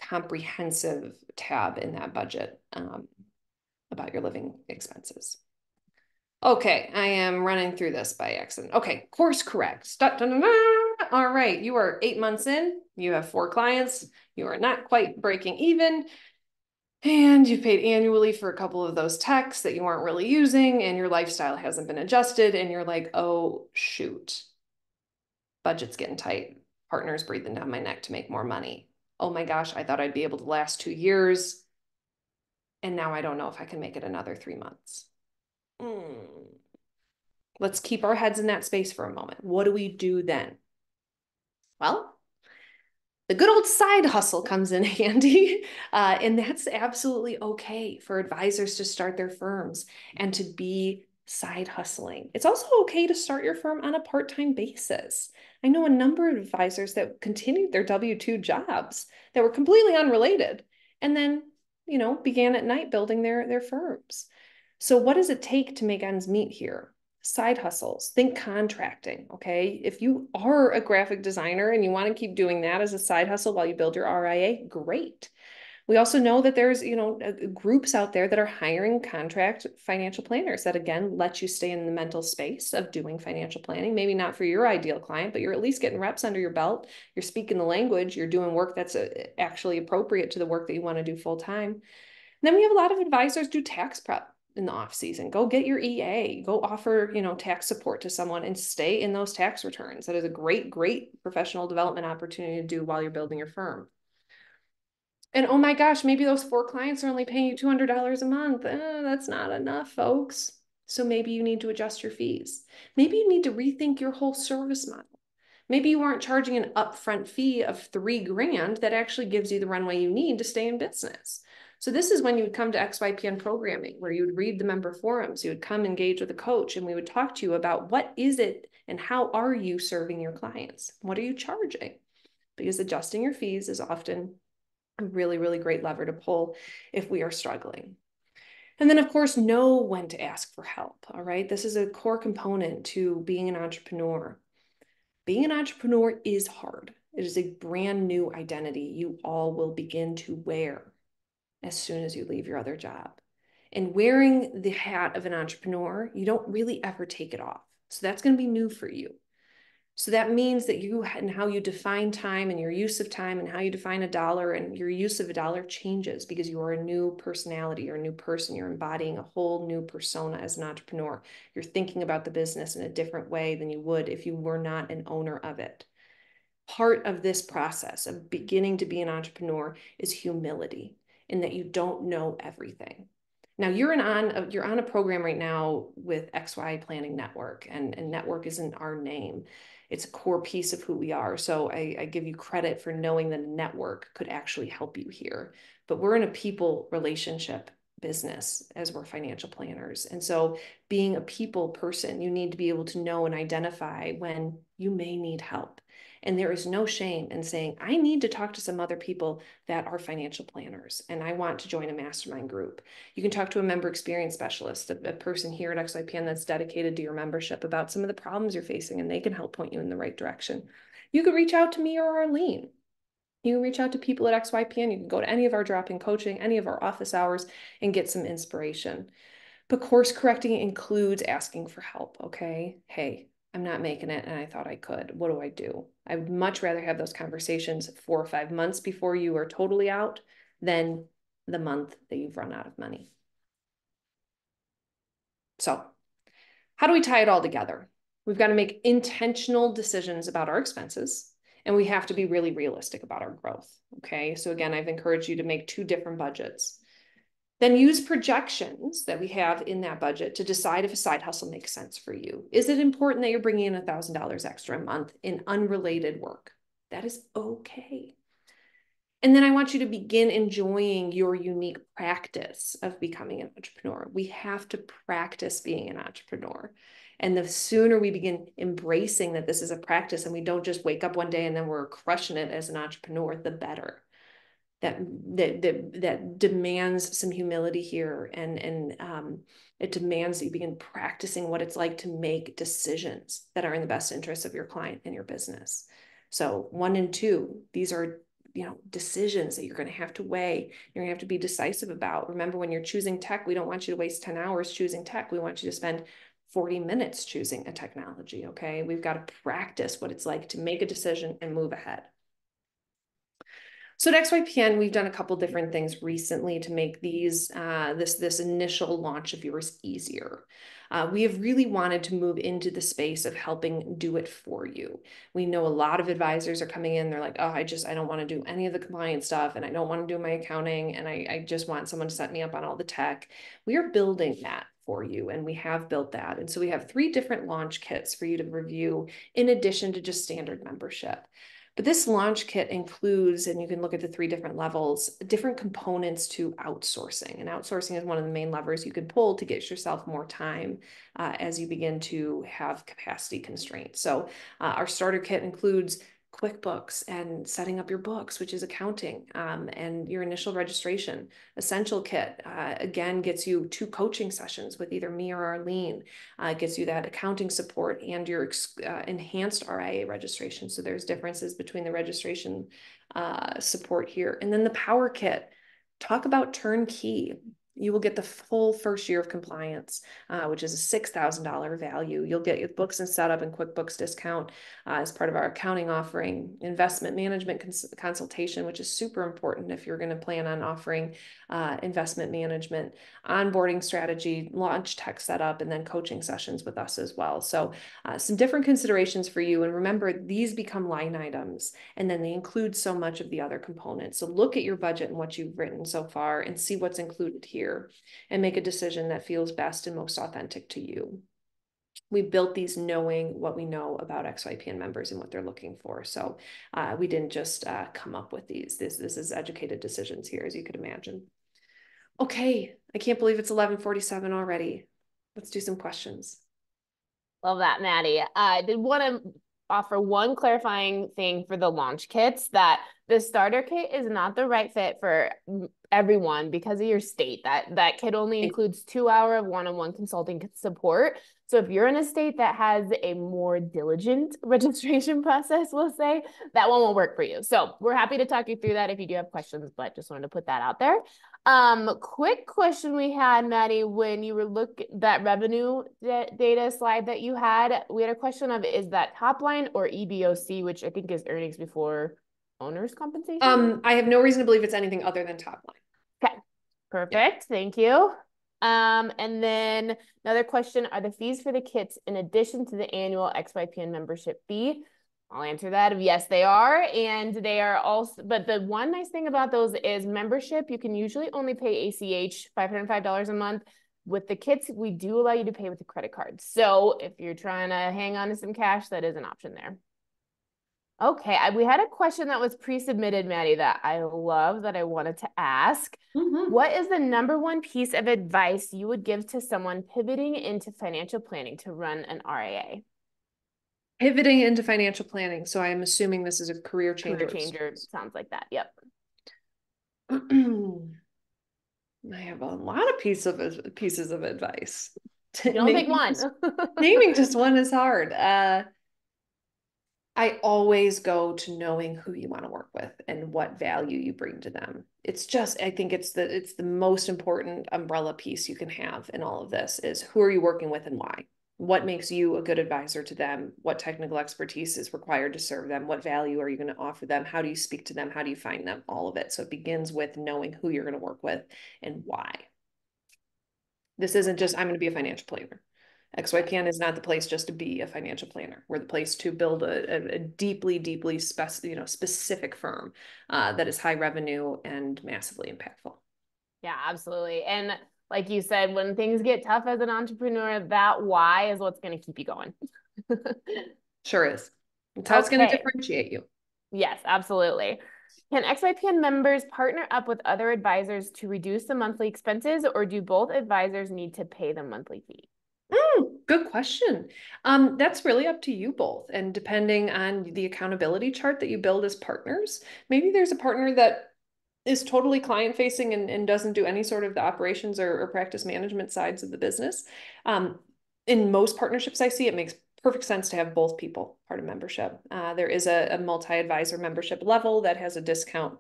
comprehensive tab in that budget about your living expenses. Okay, I am running through this by accident. Okay, course correct. All right, you are 8 months in. You have 4 clients. You are not quite breaking even. And you've paid annually for a couple of those techs that you aren't really using, and your lifestyle hasn't been adjusted. And you're like, oh, shoot, budget's getting tight. Partner's breathing down my neck to make more money. Oh my gosh, I thought I'd be able to last 2 years. And now I don't know if I can make it another 3 months. Let's keep our heads in that space for a moment. What do we do then? Well, the good old side hustle comes in handy. And that's absolutely okay for advisors to start their firms and to be side hustling. It's also okay to start your firm on a part-time basis. I know a number of advisors that continued their W-2 jobs that were completely unrelated and then, began at night building their firms. So what does it take to make ends meet here? Side hustles, think contracting, okay? If you are a graphic designer and you want to keep doing that as a side hustle while you build your RIA, great. We also know that there's, groups out there that are hiring contract financial planners that, again, let you stay in the mental space of doing financial planning. Maybe not for your ideal client, but you're at least getting reps under your belt. You're speaking the language. You're doing work that's actually appropriate to the work that you want to do full time. And then we have a lot of advisors do tax prep in the off season. Go get your EA, go offer, tax support to someone and stay in those tax returns. That is a great, great professional development opportunity to do while you're building your firm. And oh my gosh, maybe those 4 clients are only paying you $200 a month. That's not enough, folks. So maybe you need to adjust your fees. Maybe you need to rethink your whole service model. Maybe you aren't charging an upfront fee of $3,000 that actually gives you the runway you need to stay in business. So this is when you would come to XYPN programming, where you would read the member forums, you would come engage with a coach, and we would talk to you about what is it and how are you serving your clients? What are you charging? Because adjusting your fees is often a really, really great lever to pull if we are struggling. And then, of course, know when to ask for help, all right? This is a core component to being an entrepreneur. Being an entrepreneur is hard. It is a brand new identity you all will begin to wear as soon as you leave your other job. And wearing the hat of an entrepreneur, you don't really ever take it off. So that's going to be new for you. So that means that you and how you define time and your use of time and how you define a dollar and your use of a dollar changes because you are a new personality, you're a new person, you're embodying a whole new persona as an entrepreneur. You're thinking about the business in a different way than you would if you were not an owner of it. Part of this process of beginning to be an entrepreneur is humility, in that you don't know everything. Now you're on a program right now with XY Planning Network, and network isn't our name. It's a core piece of who we are. So I give you credit for knowing that a network could actually help you here. But we're in a people relationship business as we're financial planners. And so being a people person, you need to be able to know and identify when you may need help. And there is no shame in saying, I need to talk to some other people that are financial planners, and I want to join a mastermind group. You can talk to a member experience specialist, a person here at XYPN that's dedicated to your membership about some of the problems you're facing, and they can help point you in the right direction. You could reach out to me or Arlene. You can reach out to people at XYPN. You can go to any of our drop-in coaching, any of our office hours, and get some inspiration. But course correcting includes asking for help, okay? Hey, I'm not making it and I thought I could. What do I do? I would much rather have those conversations 4 or 5 months before you are totally out than the month that you've run out of money. So, how do we tie it all together? We've got to make intentional decisions about our expenses, and we have to be really realistic about our growth, okay? So again, I've encouraged you to make 2 different budgets. Then use projections that we have in that budget to decide if a side hustle makes sense for you. Is it important that you're bringing in $1,000 extra a month in unrelated work? That is okay. And then I want you to begin enjoying your unique practice of becoming an entrepreneur. We have to practice being an entrepreneur. And the sooner we begin embracing that this is a practice and we don't just wake up one day and then we're crushing it as an entrepreneur, the better. That demands some humility here, and it demands that you begin practicing what it's like to make decisions that are in the best interest of your client and your business. So 1 and 2, these are decisions that you're going to have to weigh. You're going to have to be decisive about. Remember, when you're choosing tech, we don't want you to waste 10 hours choosing tech. We want you to spend 40 minutes choosing a technology. Okay, we've got to practice what it's like to make a decision and move ahead. So at XYPN, we've done a couple different things recently to make these this initial launch of yours easier. We have really wanted to move into the space of helping do it for you. We know a lot of advisors are coming in, they're like, oh, I don't want to do any of the compliance stuff, and I don't want to do my accounting, and I just want someone to set me up on all the tech. We are building that for you, and we have built that. And so we have 3 different launch kits for you to review in addition to just standard membership. But this launch kit includes, and you can look at the 3 different levels, different components to outsourcing. And outsourcing is one of the main levers you can pull to get yourself more time as you begin to have capacity constraints. So our starter kit includes QuickBooks and setting up your books, which is accounting, and your initial registration. Essential kit, again, gets you 2 coaching sessions with either me or Arlene. Gets you that accounting support and your enhanced RIA registration. So there's differences between the registration support here. And then the power kit, talk about turnkey. You will get the full first year of compliance, which is a $6,000 value. You'll get your books and setup and QuickBooks discount as part of our accounting offering, investment management consultation, which is super important if you're going to plan on offering investment management, onboarding strategy, launch tech setup, and then coaching sessions with us as well. So some different considerations for you. And remember, these become line items, and then they include so much of the other components. So look at your budget and what you've written so far and see what's included here, and make a decision that feels best and most authentic to you. We built these knowing what we know about XYPN members and what they're looking for. So we didn't just come up with these. This is educated decisions here, as you could imagine. Okay, I can't believe it's 11:47 already. Let's do some questions. Love that, Maddy. I did want to offer one clarifying thing for the launch kits, that the starter kit is not the right fit for everyone because of your state. That kit only includes 2 hours of one-on-one consulting support. So if you're in a state that has a more diligent registration process, we'll say, that one won't work for you. So we're happy to talk you through that if you do have questions, but just wanted to put that out there. Quick question we had, Maddy, when you were looking that revenue data slide that you had, we had a question of, is that top line or EBOC, which I think is earnings before owner's compensation? I have no reason to believe it's anything other than top line. Okay, perfect. Yeah. Thank you. And then another question, are the fees for the kits in addition to the annual XYPN membership fee? I'll answer that. Yes, they are. And they are also, but the one nice thing about those is membership, you can usually only pay ACH $505 a month. With the kits, we do allow you to pay with a credit card. So if you're trying to hang on to some cash, that is an option there. Okay, we had a question that was pre-submitted, Maddie, that I love that I wanted to ask. Mhm. What is the number one piece of advice you would give to someone pivoting into financial planning to run an RIA? Pivoting into financial planning. So I'm assuming this is a career change Career or changer sounds like that. Yep. I have a lot of pieces of advice. You can only pick Naming one. just, naming just one is hard. I always go to knowing who you want to work with and what value you bring to them. It's just, I think it's the most important umbrella piece you can have in all of this is who are you working with and why? What makes you a good advisor to them? What technical expertise is required to serve them? What value are you going to offer them? How do you speak to them? How do you find them? All of it. So it begins with knowing who you're going to work with and why. This isn't just, I'm going to be a financial planner. Yes, XYPN is not the place just to be a financial planner. We're the place to build a deeply specific firm that is high revenue and massively impactful. yeah, absolutely. And like you said, when things get tough as an entrepreneur, that why is what's going to keep you going. Sure is. It's how it's going to Okay. differentiate you. Yes, absolutely. Can XYPN members partner up with other advisors to reduce the monthly expenses, or do both advisors need to pay the monthly fee? Good question. That's really up to you both. And depending on the accountability chart that you build as partners, maybe there's a partner that is totally client facing and doesn't do any sort of the operations or practice management sides of the business. Um, in most partnerships I see, it makes perfect sense to have both people part of membership. There is a multi-advisor membership level that has a discount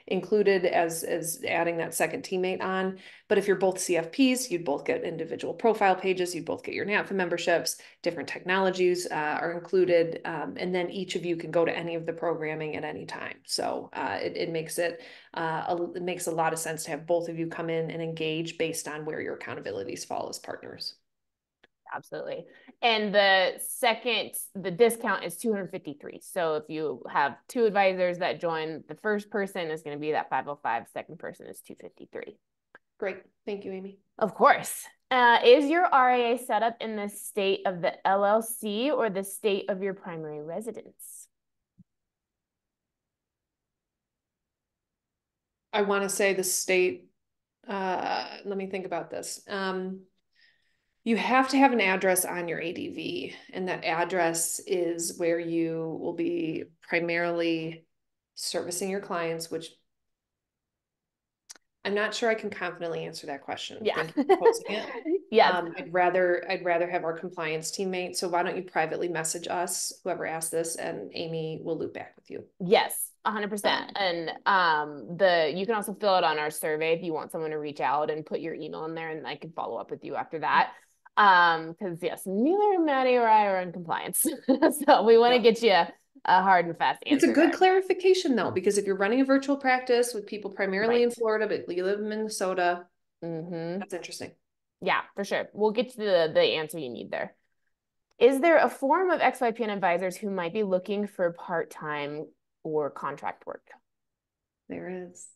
included as adding that second teammate on. But if you're both CFPs, you'd both get individual profile pages, you'd both get your NAPFA memberships, different technologies are included, and then each of you can go to any of the programming at any time. So it makes it makes a lot of sense to have both of you come in and engage based on where your accountabilities fall as partners. Absolutely. And the discount is 253. So if you have two advisors that join, the first person is going to be that 505, second person is 253. Great. Thank you, Amy. Of course. Is your RIA set up in the state of the LLC or the state of your primary residence? I want to say the state, let me think about this. You have to have an address on your ADV, and that address is where you will be primarily servicing your clients, which I'm not sure I can confidently answer that question. Yeah. Thank you for posing it. Yes. I'd rather have our compliance teammate. So why don't you privately message us, whoever asked this, and Amy will loop back with you. Yes, 100%. Um, And you can also fill it on our survey if you want someone to reach out and put your email in there and I can follow up with you after that. Because yes, neither Maddie or I are in compliance. So we want to yeah. get you a hard and fast It's a answer good there. clarification though, because if you're running a virtual practice with people primarily in Right. Florida, but you live in Minnesota, Mm-hmm. that's interesting. Yeah, for sure. We'll get you the answer you need there. Is there a form of XYPN advisors who might be looking for part-time or contract work? There is.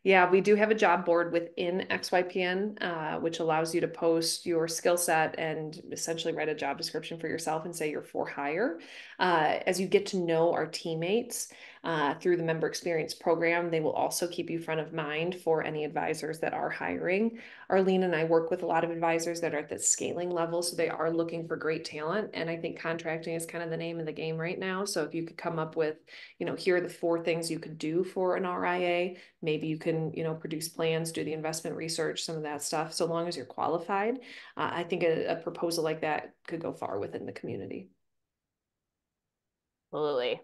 Yeah, we do have a job board within XYPN, which allows you to post your skill set and essentially write a job description for yourself and say you're for hire. As you get to know our teammates through the member experience program, they will also keep you front of mind for any advisors that are hiring. Arlene and I work with a lot of advisors that are at the scaling level, so they are looking for great talent. And I think contracting is kind of the name of the game right now. So if you could come up with, here are the 4 things you could do for an RIA. Maybe you can, produce plans, do the investment research, some of that stuff. So long as you're qualified, I think a proposal like that could go far within the community. Absolutely.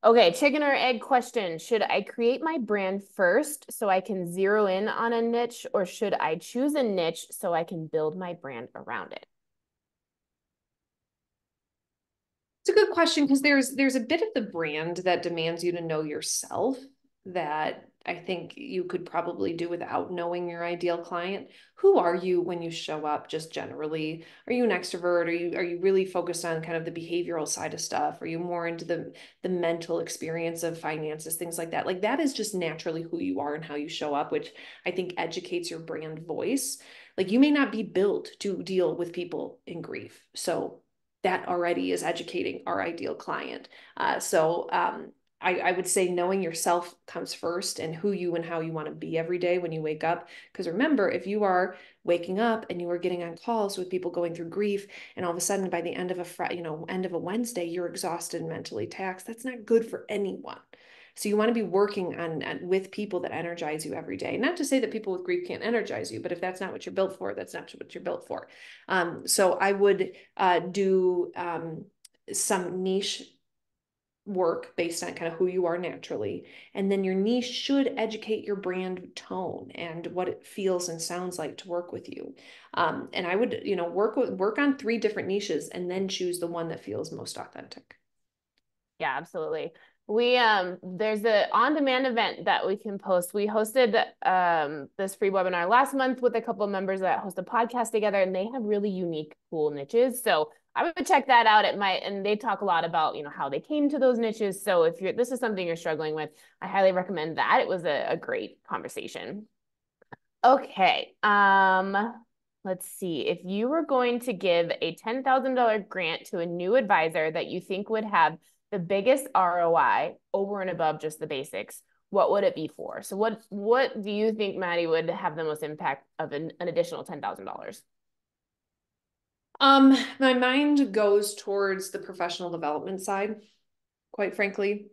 Okay, chicken or egg question. Should I create my brand first so I can zero in on a niche, or should I choose a niche so I can build my brand around it? It's a good question because there's a bit of the brand that demands you to know yourself that I think you could probably do without knowing your ideal client. Who are you when you show up just generally? Are you an extrovert? Are you really focused on kind of the behavioral side of stuff? Are you more into the mental experience of finances, things like that? Like that is just naturally who you are and how you show up, which I think educates your brand voice. Like you may not be built to deal with people in grief. So that already is educating our ideal client. I would say knowing yourself comes first, and who you and how you want to be every day when you wake up. Because remember, if you are waking up and you are getting on calls with people going through grief, and all of a sudden by the end of end of a Wednesday, you're exhausted and mentally taxed, that's not good for anyone. So you want to be working on with people that energize you every day. Not to say that people with grief can't energize you, but if that's not what you're built for, that's not what you're built for. So I would do some niche work based on kind of who you are naturally. And then your niche should educate your brand tone and what it feels and sounds like to work with you. And I would, work on 3 different niches and then choose the one that feels most authentic. Yeah, absolutely. We there's a on-demand event that we can post. We hosted this free webinar last month with a couple of members that host a podcast together, and they have really unique, cool niches. So I would check that out. And they talk a lot about, how they came to those niches. So if this is something you're struggling with, I highly recommend that. It was a great conversation. Okay. Let's see. If you were going to give a $10,000 grant to a new advisor that you think would have the biggest ROI over and above just the basics, what would it be for? So what do you think, Maddy, would have the most impact of an additional $10,000? My mind goes towards the professional development side, quite frankly.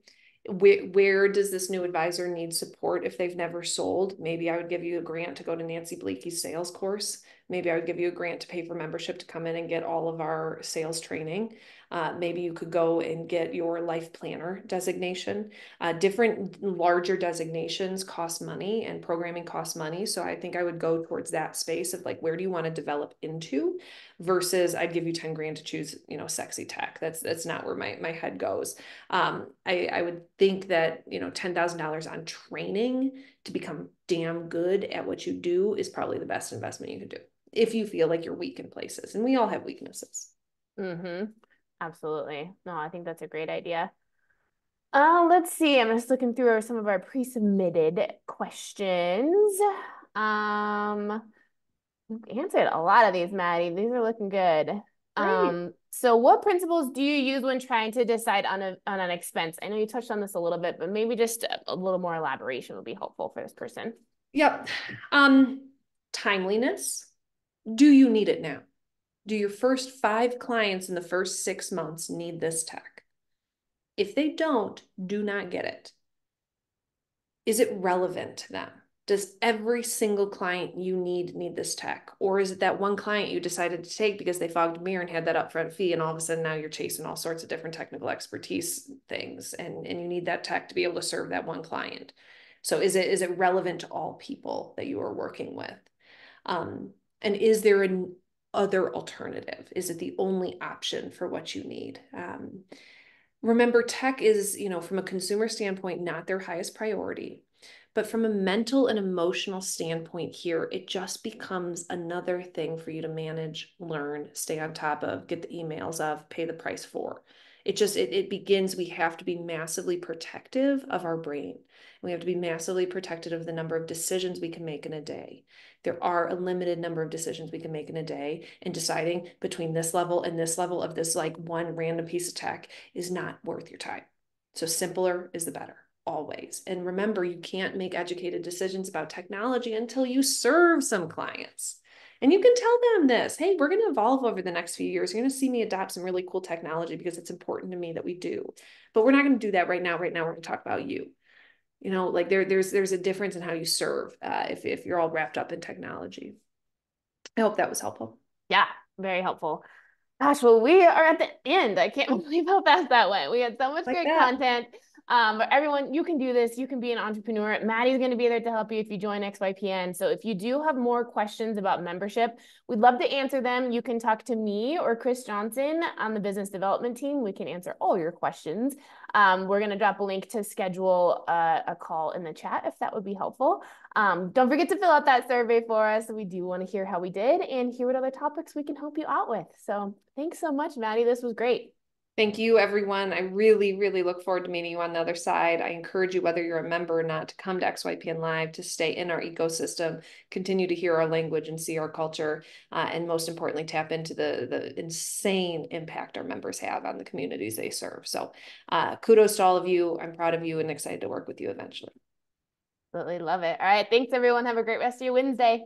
Where does this new advisor need support if they've never sold? Maybe I would give you a grant to go to Nancy Bleaky's sales course. Maybe I would give you a grant to pay for membership to come in and get all of our sales training. Maybe you could go and get your life planner designation. Different larger designations cost money and programming costs money. So I think I would go towards that space of like, where do you want to develop into versus I'd give you 10 grand to choose, sexy tech. That's not where my head goes. I would think that, $10,000 on training to become damn good at what you do is probably the best investment you could do if you feel like you're weak in places. And we all have weaknesses. Mm-hmm. Absolutely. No, I think that's a great idea. Let's see. I'm just looking through some of our pre-submitted questions. Um, Answered a lot of these, Maddy. These are looking good. Great. So what principles do you use when trying to decide on an expense? I know you touched on this a little bit, but maybe just a little more elaboration would be helpful for this person. Yep. Timeliness. Do you need it now? Do your first 5 clients in the first 6 months need this tech? If they don't, do not get it. Is it relevant to them? Does every single client you need this tech? Or is it that one client you decided to take because they fogged a mirror and had that upfront fee, and all of a sudden now you're chasing all sorts of different technical expertise things, and you need that tech to be able to serve that one client? So is it relevant to all people that you are working with? And is there an other alternative? Is it the only option for what you need? Remember, tech is, from a consumer standpoint, not their highest priority. But from a mental and emotional standpoint here, it just becomes another thing for you to manage, learn, stay on top of, get the emails of, pay the price for. It begins, we have to be massively protective of our brain. We have to be massively protective of the number of decisions we can make in a day. There are a limited number of decisions we can make in a day, and deciding between this level and this level of this like one random piece of tech is not worth your time. So simpler is the better. Always. And remember, you can't make educated decisions about technology until you serve some clients. And you can tell them this, hey, we're going to evolve over the next few years. You're going to see me adopt some really cool technology because it's important to me that we do. But we're not going to do that right now. Right now, we're going to talk about you. Like there's a difference in how you serve if you're all wrapped up in technology. I hope that was helpful. Yeah, very helpful. Gosh, well, we are at the end. I can't believe how fast that went. We had so much Like great that. content. But everyone, you can do this. You can be an entrepreneur. Maddy's going to be there to help you if you join XYPN. So if you do have more questions about membership, we'd love to answer them. You can talk to me or Chris Johnson on the business development team. We can answer all your questions. We're going to drop a link to schedule a call in the chat if that would be helpful. Don't forget to fill out that survey for us. We do want to hear how we did and hear what other topics we can help you out with. So thanks so much, Maddy. This was great. Thank you, everyone. I really, really look forward to meeting you on the other side. I encourage you, whether you're a member or not, to come to XYPN Live, to stay in our ecosystem, continue to hear our language and see our culture, and most importantly, tap into the insane impact our members have on the communities they serve. So kudos to all of you. I'm proud of you and excited to work with you eventually. Absolutely love it. All right. Thanks, everyone. Have a great rest of your Wednesday.